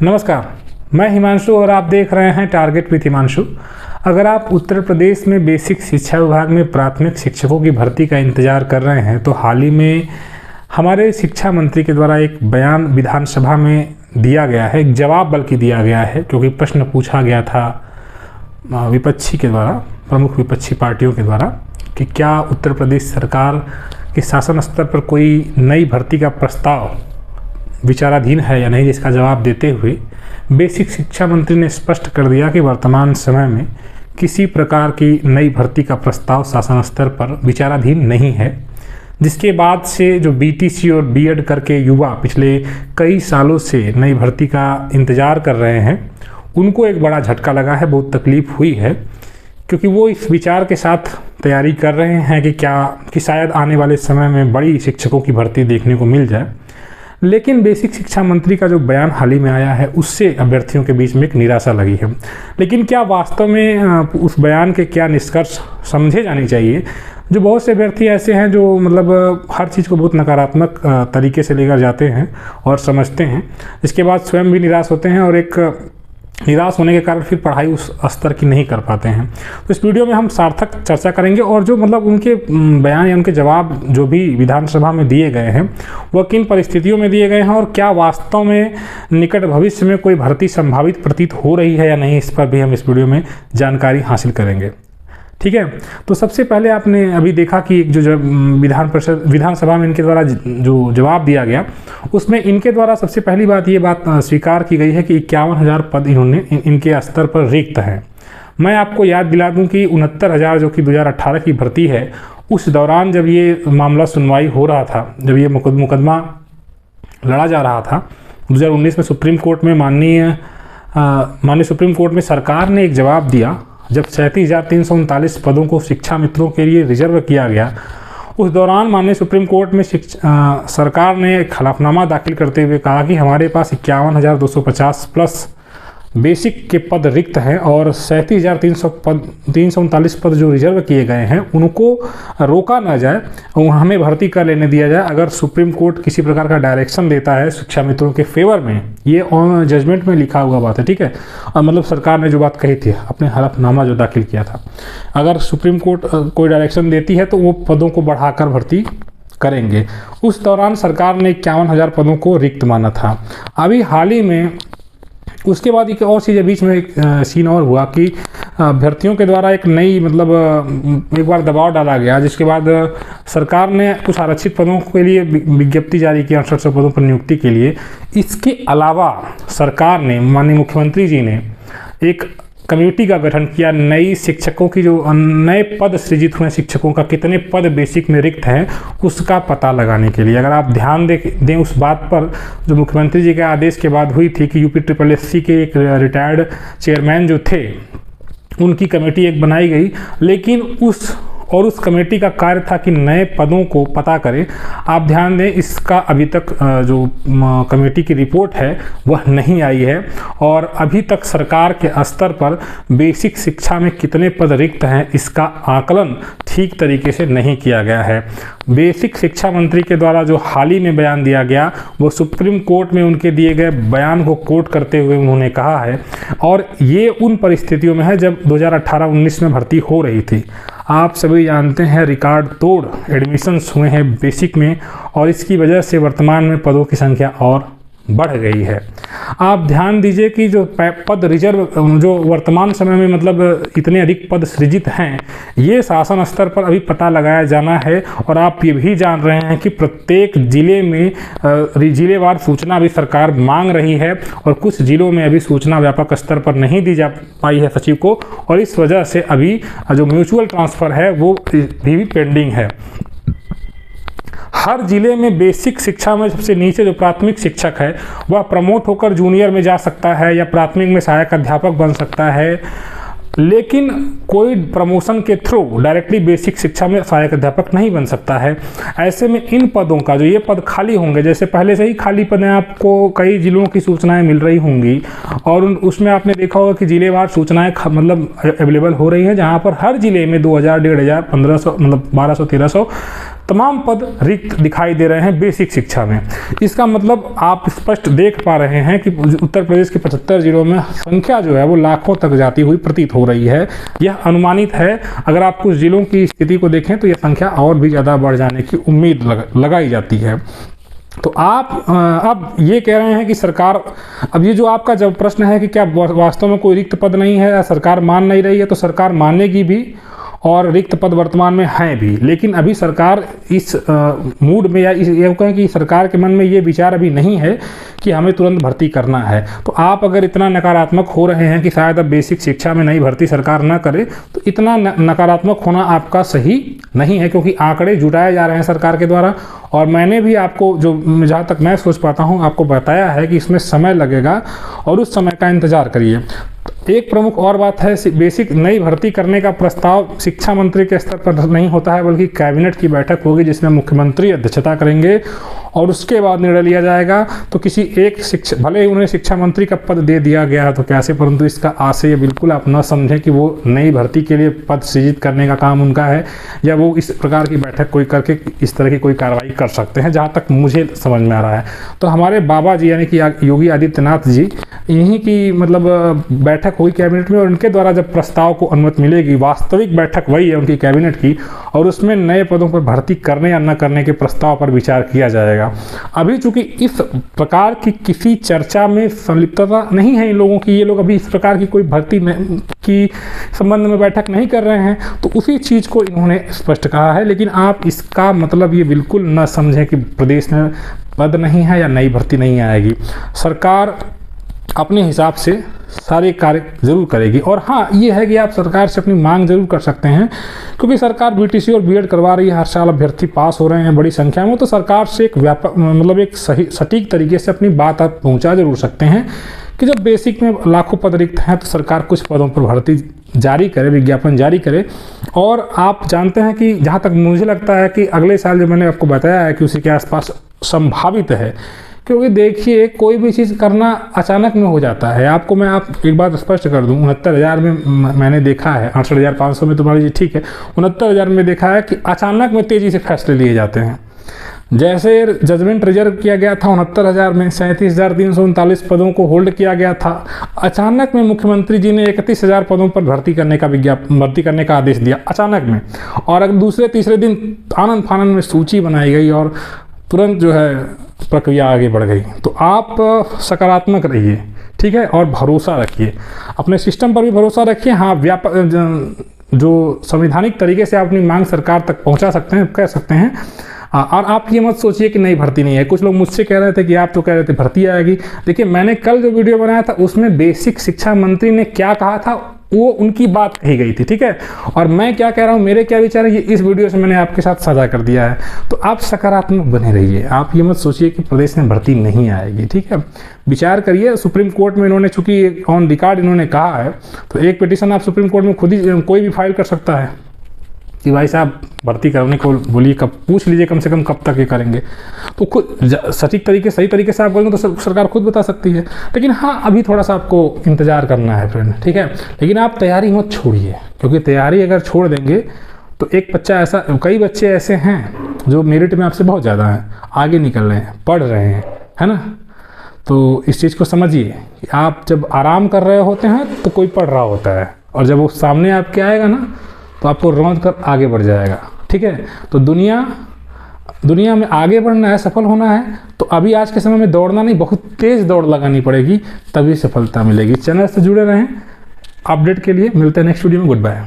नमस्कार, मैं हिमांशु और आप देख रहे हैं टारगेट विथ हिमांशु। अगर आप उत्तर प्रदेश में बेसिक शिक्षा विभाग में प्राथमिक शिक्षकों की भर्ती का इंतजार कर रहे हैं तो हाल ही में हमारे शिक्षा मंत्री के द्वारा एक बयान विधानसभा में दिया गया है, एक जवाब बल्कि दिया गया है, क्योंकि प्रश्न पूछा गया था विपक्षी के द्वारा, प्रमुख विपक्षी पार्टियों के द्वारा कि क्या उत्तर प्रदेश सरकार के शासन स्तर पर कोई नई भर्ती का प्रस्ताव विचाराधीन है या नहीं। जिसका जवाब देते हुए बेसिक शिक्षा मंत्री ने स्पष्ट कर दिया कि वर्तमान समय में किसी प्रकार की नई भर्ती का प्रस्ताव शासन स्तर पर विचाराधीन नहीं है। जिसके बाद से जो बीटीसी और बीएड करके युवा पिछले कई सालों से नई भर्ती का इंतज़ार कर रहे हैं, उनको एक बड़ा झटका लगा है, बहुत तकलीफ हुई है, क्योंकि वो इस विचार के साथ तैयारी कर रहे हैं कि शायद आने वाले समय में बड़ी शिक्षकों की भर्ती देखने को मिल जाए। लेकिन बेसिक शिक्षा मंत्री का जो बयान हाल ही में आया है उससे अभ्यर्थियों के बीच में एक निराशा लगी है। लेकिन क्या वास्तव में उस बयान के क्या निष्कर्ष समझे जाने चाहिए। जो बहुत से अभ्यर्थी ऐसे हैं जो मतलब हर चीज़ को बहुत नकारात्मक तरीके से लेकर जाते हैं और समझते हैं, इसके बाद स्वयं भी निराश होते हैं और एक निराश होने के कारण फिर पढ़ाई उस स्तर की नहीं कर पाते हैं। तो इस वीडियो में हम सार्थक चर्चा करेंगे और जो मतलब उनके बयान या उनके जवाब जो भी विधानसभा में दिए गए हैं वह किन परिस्थितियों में दिए गए हैं और क्या वास्तव में निकट भविष्य में कोई भर्ती संभावित प्रतीत हो रही है या नहीं, इस पर भी हम इस वीडियो में जानकारी हासिल करेंगे। ठीक है, तो सबसे पहले आपने अभी देखा कि जो विधानसभा में इनके द्वारा जो जवाब दिया गया उसमें इनके द्वारा सबसे पहली बात ये बात स्वीकार की गई है कि 51,000 पद इनके स्तर पर रिक्त हैं। मैं आपको याद दिला दूं कि 69,000 जो कि 2018 की भर्ती है, उस दौरान जब ये मामला सुनवाई हो रहा था, जब ये मुकदमा लड़ा जा रहा था 2019 में सुप्रीम कोर्ट में, माननीय सुप्रीम कोर्ट में सरकार ने एक जवाब दिया जब 37,339 पदों को शिक्षा मित्रों के लिए रिजर्व किया गया। उस दौरान माननीय सुप्रीम कोर्ट में सरकार ने एक हलफनामा दाखिल करते हुए कहा कि हमारे पास 51,250 प्लस बेसिक के पद रिक्त हैं और 37,339 पद जो रिजर्व किए गए हैं उनको रोका ना जाए और हमें भर्ती कर लेने दिया जाए। अगर सुप्रीम कोर्ट किसी प्रकार का डायरेक्शन देता है शिक्षा मित्रों के फेवर में, ये जजमेंट में लिखा हुआ बात है, ठीक है, और मतलब सरकार ने जो बात कही थी अपने हलफनामा जो दाखिल किया था, अगर सुप्रीम कोर्ट कोई डायरेक्शन देती है तो वो पदों को बढ़ाकर भर्ती करेंगे। उस दौरान सरकार ने 51,000 पदों को रिक्त माना था। अभी हाल ही में उसके बाद एक और चीज़ बीच में एक सीन और हुआ कि अभ्यर्थियों के द्वारा एक नई मतलब एक बार दबाव डाला गया, जिसके बाद सरकार ने कुछ आरक्षित पदों के लिए विज्ञप्ति जारी की 6800 पदों पर नियुक्ति के लिए। इसके अलावा सरकार ने, माननीय मुख्यमंत्री जी ने एक कमेटी का गठन किया, नई शिक्षकों की जो नए पद सृजित हुए शिक्षकों का कितने पद बेसिक में रिक्त हैं उसका पता लगाने के लिए। अगर आप ध्यान दें उस बात पर जो मुख्यमंत्री जी के आदेश के बाद हुई थी कि UPSSC के एक रिटायर्ड चेयरमैन जो थे उनकी कमेटी एक बनाई गई, लेकिन उस कमेटी का कार्य था कि नए पदों को पता करें। आप ध्यान दें, इसका अभी तक जो कमेटी की रिपोर्ट है वह नहीं आई है और अभी तक सरकार के स्तर पर बेसिक शिक्षा में कितने पद रिक्त हैं इसका आकलन ठीक तरीके से नहीं किया गया है। बेसिक शिक्षा मंत्री के द्वारा जो हाल ही में बयान दिया गया वो सुप्रीम कोर्ट में उनके दिए गए बयान को कोट करते हुए उन्होंने कहा है, और ये उन परिस्थितियों में है जब 2018-19 में भर्ती हो रही थी। आप सभी जानते हैं रिकॉर्ड तोड़ एडमिशन्स हुए हैं बेसिक में और इसकी वजह से वर्तमान में पदों की संख्या और बढ़ गई है। आप ध्यान दीजिए कि जो पद रिजर्व जो वर्तमान समय में मतलब इतने अधिक पद सृजित हैं, ये शासन स्तर पर अभी पता लगाया जाना है। और आप ये भी जान रहे हैं कि प्रत्येक जिले में जिलेवार सूचना अभी सरकार मांग रही है और कुछ जिलों में अभी सूचना व्यापक स्तर पर नहीं दी जा पाई है सचिव को, और इस वजह से अभी जो म्यूचुअल ट्रांसफ़र है वो भी पेंडिंग है। हर जिले में बेसिक शिक्षा में सबसे नीचे जो प्राथमिक शिक्षक है वह प्रमोट होकर जूनियर में जा सकता है या प्राथमिक में सहायक अध्यापक बन सकता है, लेकिन कोई प्रमोशन के थ्रू डायरेक्टली बेसिक शिक्षा में सहायक अध्यापक नहीं बन सकता है। ऐसे में इन पदों का जो ये पद खाली होंगे, जैसे पहले से ही खाली पद हैं, आपको कई जिलों की सूचनाएं मिल रही होंगी और उसमें आपने देखा होगा कि जिलेवार सूचनाएं मतलब अवेलेबल हो रही हैं, जहां पर हर जिले में 2,000, 1,500, 1,500 मतलब 1,200, 1,300 तमाम पद रिक्त दिखाई दे रहे हैं बेसिक शिक्षा में। इसका मतलब आप स्पष्ट देख पा रहे हैं कि उत्तर प्रदेश के 75 जिलों में संख्या जो है वो लाखों तक जाती हुई प्रतीत हो रही है। यह अनुमानित है, अगर आप कुछ जिलों की स्थिति को देखें तो यह संख्या और भी ज़्यादा बढ़ जाने की उम्मीद लगाई जाती है। तो आप अब ये कह रहे हैं कि सरकार, अब ये जो आपका जब प्रश्न है कि क्या वास्तव में कोई रिक्त पद नहीं है या सरकार मान नहीं रही है, तो सरकार मानेगी भी और रिक्त पद वर्तमान में हैं भी, लेकिन अभी सरकार इस मूड में या ये कहें कि सरकार के मन में ये विचार अभी नहीं है कि हमें तुरंत भर्ती करना है। तो आप अगर इतना नकारात्मक हो रहे हैं कि शायद अब बेसिक शिक्षा में नई भर्ती सरकार ना करे, तो इतना नकारात्मक होना आपका सही नहीं है, क्योंकि आंकड़े जुटाए जा रहे हैं सरकार के द्वारा। और मैंने भी आपको, जो जहाँ तक मैं सोच पाता हूँ, आपको बताया है कि इसमें समय लगेगा और उस समय का इंतज़ार करिए। एक प्रमुख और बात है, बेसिक नई भर्ती करने का प्रस्ताव शिक्षा मंत्री के स्तर पर नहीं होता है, बल्कि कैबिनेट की बैठक होगी जिसमें मुख्यमंत्री अध्यक्षता करेंगे और उसके बाद निर्णय लिया जाएगा। तो किसी एक शिक्षा, भले ही उन्हें शिक्षा मंत्री का पद दे दिया गया तो कैसे, परंतु इसका आशय बिल्कुल आप न समझें कि वो नई भर्ती के लिए पद सृजित करने का काम उनका है, या वो इस प्रकार की बैठक कोई करके इस तरह की कोई कार्रवाई कर सकते हैं, जहाँ तक मुझे समझ में आ रहा है। तो हमारे बाबा जी यानी कि योगी आदित्यनाथ जी, यहीं की मतलब बैठक हुई कैबिनेट में, और उनके द्वारा जब प्रस्ताव को अनुमति मिलेगी, वास्तविक बैठक वही है उनकी कैबिनेट की, और उसमें नए पदों पर भर्ती करने या न करने के प्रस्ताव पर विचार किया जाएगा। अभी चूंकि इस प्रकार की किसी चर्चा में संलिप्तता नहीं है इन लोगों की, ये लोग अभी इस प्रकार की कोई भर्ती की संबंध में बैठक नहीं कर रहे हैं, तो उसी चीज़ को इन्होंने स्पष्ट कहा है। लेकिन आप इसका मतलब ये बिल्कुल न समझें कि प्रदेश में पद नहीं है या नई भर्ती नहीं आएगी। सरकार अपने हिसाब से सारे कार्य जरूर करेगी। और हाँ, ये है कि आप सरकार से अपनी मांग जरूर कर सकते हैं, क्योंकि सरकार बीटीसी और बीएड करवा रही है, हर साल अभ्यर्थी पास हो रहे हैं बड़ी संख्या में, तो सरकार से एक व्यापक मतलब एक सही सटीक तरीके से अपनी बात आप पहुँचा जरूर सकते हैं कि जब बेसिक में लाखों पद रिक्त हैं तो सरकार कुछ पदों पर भर्ती जारी करे, विज्ञापन जारी करे। और आप जानते हैं कि जहाँ तक मुझे लगता है कि अगले साल जो मैंने आपको बताया है कि उसी के आसपास संभावित है, क्योंकि देखिए कोई भी चीज़ करना अचानक में हो जाता है। आपको मैं एक बात स्पष्ट कर दूं, 69,000 में मैंने देखा है, 68,500 में तो मान लीजिए ठीक है, 69,000 में देखा है कि अचानक में तेज़ी से फैसले लिए जाते हैं। जैसे जजमेंट रिजर्व किया गया था 69,000 में, 37,339 पदों को होल्ड किया गया था, अचानक में मुख्यमंत्री जी ने 31,000 पदों पर भर्ती करने का आदेश दिया अचानक में। और अगर दूसरे तीसरे दिन आनंद फानंद में सूची बनाई गई और तुरंत जो है प्रक्रिया आगे बढ़ गई। तो आप सकारात्मक रहिए, ठीक है, और भरोसा रखिए, अपने सिस्टम पर भी भरोसा रखिए। हाँ, व्यापक जो संवैधानिक तरीके से आप अपनी मांग सरकार तक पहुंचा सकते हैं, कह सकते हैं। और आप ये मत सोचिए कि नई भर्ती नहीं है। कुछ लोग मुझसे कह रहे थे कि आप तो कह रहे थे भर्ती आएगी। देखिए, मैंने कल जो वीडियो बनाया था उसमें बेसिक शिक्षा मंत्री ने क्या कहा था वो उनकी बात कही गई थी, ठीक है, और मैं क्या कह रहा हूँ, मेरे क्या विचार है, ये इस वीडियो से मैंने आपके साथ साझा कर दिया है। तो आप सकारात्मक बने रहिए, आप ये मत सोचिए कि प्रदेश में भर्ती नहीं आएगी, ठीक है। विचार करिए, सुप्रीम कोर्ट में इन्होंने चूंकि ऑन रिकॉर्ड इन्होंने कहा है, तो एक पिटीशन आप सुप्रीम कोर्ट में खुद ही कोई भी फाइल कर सकता है कि भाई साहब भर्ती करने को बोलिए, कब पूछ लीजिए कम से कम कब तक ये करेंगे। तो खुद सटीक तरीके सही तरीके से आप करेंगे तो सरकार खुद बता सकती है। लेकिन हाँ, अभी थोड़ा सा आपको इंतजार करना है फ्रेंड, ठीक है। लेकिन आप तैयारी मत छोड़िए, क्योंकि तैयारी अगर छोड़ देंगे तो एक बच्चा ऐसा, कई बच्चे ऐसे हैं जो मेरिट में आपसे बहुत ज़्यादा हैं, आगे निकल रहे हैं, पढ़ रहे हैं, है ना। तो इस चीज़ को समझिए कि आप जब आराम कर रहे होते हैं तो कोई पढ़ रहा होता है, और जब वो सामने आपके आएगा ना तो आपको रौंद कर आगे बढ़ जाएगा, ठीक है। तो दुनिया में आगे बढ़ना है, सफल होना है, तो अभी आज के समय में दौड़ना नहीं, बहुत तेज़ दौड़ लगानी पड़ेगी, तभी सफलता मिलेगी। चैनल से जुड़े रहें, अपडेट के लिए मिलते हैं नेक्स्ट वीडियो में। Good bye.